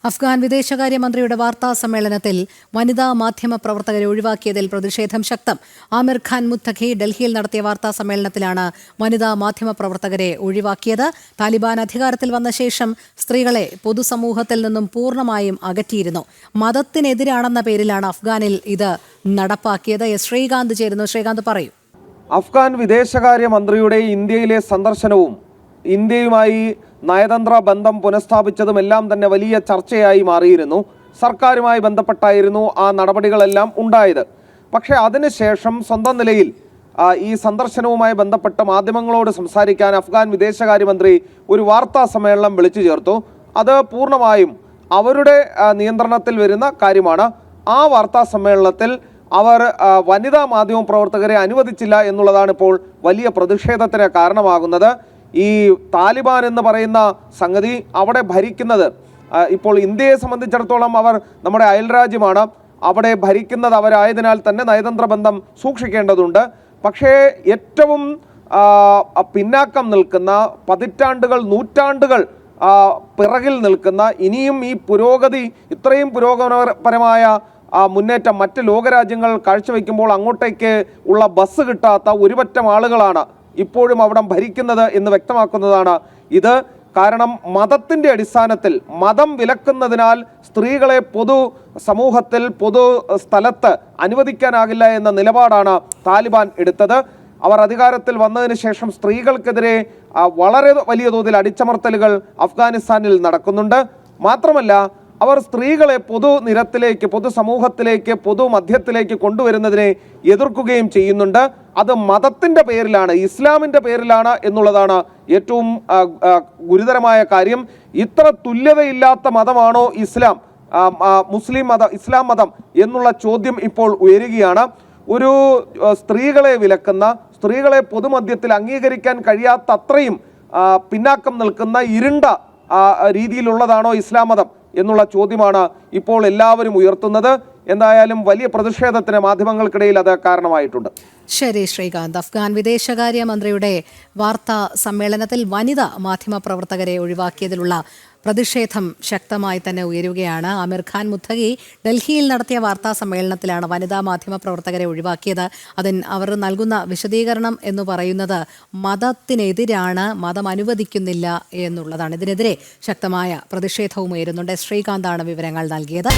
അഫ്ഗാൻ വിദേശകാര്യമന്ത്രിയുടെ വാർത്താ സമ്മേളനത്തിൽ വനിതാ മാധ്യമ പ്രവർത്തകരെ ഒഴിവാക്കിയതിൽ പ്രതിഷേധം ശക്തം. ആമിർ ഖാൻ മുത്തഖി ഡൽഹിയിൽ നടത്തിയ വാർത്താ സമ്മേളനത്തിലാണ് വനിതാ മാധ്യമ പ്രവർത്തകരെ ഒഴിവാക്കിയത്. താലിബാൻ അധികാരത്തിൽ വന്ന ശേഷം സ്ത്രീകളെ പൊതുസമൂഹത്തിൽ നിന്നും പൂർണ്ണമായും അകറ്റിയിരുന്നു. മതത്തിനെതിരാണെന്ന പേരിലാണ് അഫ്ഗാനിൽ ഇത് നടപ്പാക്കിയത്. ശ്രീകാന്ത് ചേരുന്നു. ശ്രീകാന്ത് പറയൂ. അഫ്ഗാൻ വിദേശകാര്യമന്ത്രിയുടെ ഇന്ത്യയിലെ സന്ദർശനവും ഇന്ത്യയുമായി നയതന്ത്ര ബന്ധം പുനഃസ്ഥാപിച്ചതുമെല്ലാം തന്നെ വലിയ ചർച്ചയായി മാറിയിരുന്നു. സർക്കാരുമായി ബന്ധപ്പെട്ടായിരുന്നു ആ നടപടികളെല്ലാം ഉണ്ടായത്. പക്ഷേ അതിനുശേഷം സ്വന്തം നിലയിൽ ഈ സന്ദർശനവുമായി ബന്ധപ്പെട്ട് മാധ്യമങ്ങളോട് സംസാരിക്കാൻ അഫ്ഗാൻ വിദേശകാര്യമന്ത്രി ഒരു വാർത്താ സമ്മേളനം വിളിച്ചു ചേർത്തു. അത് പൂർണ്ണമായും അവരുടെ നിയന്ത്രണത്തിൽ വരുന്ന കാര്യമാണ്. ആ വാർത്താ സമ്മേളനത്തിൽ അവർ വനിതാ മാധ്യമ പ്രവർത്തകരെ അനുവദിച്ചില്ല എന്നുള്ളതാണ് ഇപ്പോൾ വലിയ പ്രതിഷേധത്തിന് കാരണമാകുന്നത്. ഈ താലിബാൻ എന്ന് പറയുന്ന സംഗതി അവിടെ ഭരിക്കുന്നത് ഇപ്പോൾ ഇന്ത്യയെ സംബന്ധിച്ചിടത്തോളം അവർ നമ്മുടെ അയൽരാജ്യമാണ്. അവിടെ ഭരിക്കുന്നത് അവരായതിനാൽ തന്നെ നയതന്ത്ര ബന്ധം സൂക്ഷിക്കേണ്ടതുണ്ട്. പക്ഷേ ഏറ്റവും പിന്നാക്കം നിൽക്കുന്ന പതിറ്റാണ്ടുകൾ നൂറ്റാണ്ടുകൾ പിറകിൽ നിൽക്കുന്ന ഇനിയും ഈ പുരോഗതി ഇത്രയും പുരോഗമനപരമായ മുന്നേറ്റം മറ്റ് ലോകരാജ്യങ്ങൾ കാഴ്ചവെക്കുമ്പോൾ അങ്ങോട്ടേക്ക് ഉള്ള ബസ് കിട്ടാത്ത ഒരുപറ്റം ആളുകളാണ് ഇപ്പോഴും അവിടെ ഭരിക്കുന്നത് എന്ന് വ്യക്തമാക്കുന്നതാണ് ഇത്. കാരണം മതത്തിൻ്റെ അടിസ്ഥാനത്തിൽ മതം വിലക്കുന്നതിനാൽ സ്ത്രീകളെ പൊതു സമൂഹത്തിൽ പൊതു സ്ഥലത്ത് അനുവദിക്കാനാകില്ല എന്ന നിലപാടാണ് താലിബാൻ എടുത്തത്. അവർ അധികാരത്തിൽ വന്നതിന് ശേഷം സ്ത്രീകൾക്കെതിരെ വളരെ വലിയ തോതിൽ അടിച്ചമർത്തലുകൾ അഫ്ഗാനിസ്ഥാനിൽ നടക്കുന്നുണ്ട്. മാത്രമല്ല അവർ സ്ത്രീകളെ പൊതുനിരത്തിലേക്ക് പൊതുസമൂഹത്തിലേക്ക് പൊതുമധ്യത്തിലേക്ക് കൊണ്ടുവരുന്നതിനെ എതിർക്കുകയും ചെയ്യുന്നുണ്ട്. അത് മതത്തിൻ്റെ പേരിലാണ്, ഇസ്ലാമിൻ്റെ പേരിലാണ് എന്നുള്ളതാണ് ഏറ്റവും ഗുരുതരമായ കാര്യം. ഇത്ര തുല്യതയില്ലാത്ത മതമാണോ ഇസ്ലാം, ഇസ്ലാം മതം എന്നുള്ള ചോദ്യം ഇപ്പോൾ ഉയരുകയാണ്. ഒരു സ്ത്രീകളെ വിലക്കുന്ന, സ്ത്രീകളെ പൊതുമധ്യത്തിൽ അംഗീകരിക്കാൻ കഴിയാത്ത അത്രയും പിന്നാക്കം നിൽക്കുന്ന ഇരുണ്ട രീതിയിലുള്ളതാണോ ഇസ്ലാം മതം എന്നുള്ള ചോദ്യമാണ് ഇപ്പോൾ എല്ലാവരും ഉയർത്തുന്നത്. എന്തായാലും വലിയ പ്രതിഷേധത്തിന് മാധ്യമങ്ങൾക്കിടയിൽ അത് കാരണമായിട്ടുണ്ട്. ശരി ശ്രീകാന്ത്. അഫ്ഗാൻ വിദേശകാര്യമന്ത്രിയുടെ വാർത്താ സമ്മേളനത്തിൽ വനിതാ മാധ്യമ പ്രവർത്തകരെ ഒഴിവാക്കിയതിലുള്ള പ്രതിഷേധം ശക്തമായി തന്നെ ഉയരുകയാണ്. ആമിർ ഖാൻ മുത്തഖി ഡൽഹിയിൽ നടത്തിയ വാർത്താ സമ്മേളനത്തിലാണ് വനിതാ മാധ്യമ പ്രവർത്തകരെ ഒഴിവാക്കിയത്. അതിന് അവർ നൽകുന്ന വിശദീകരണം എന്ന് പറയുന്നത് മതത്തിനെതിരാണ്, മതം അനുവദിക്കുന്നില്ല എന്നുള്ളതാണ്. ഇതിനെതിരെ ശക്തമായ പ്രതിഷേധവും ഉയരുന്നുണ്ട്. ശ്രീകാന്താണ് വിവരങ്ങൾ നൽകിയത്.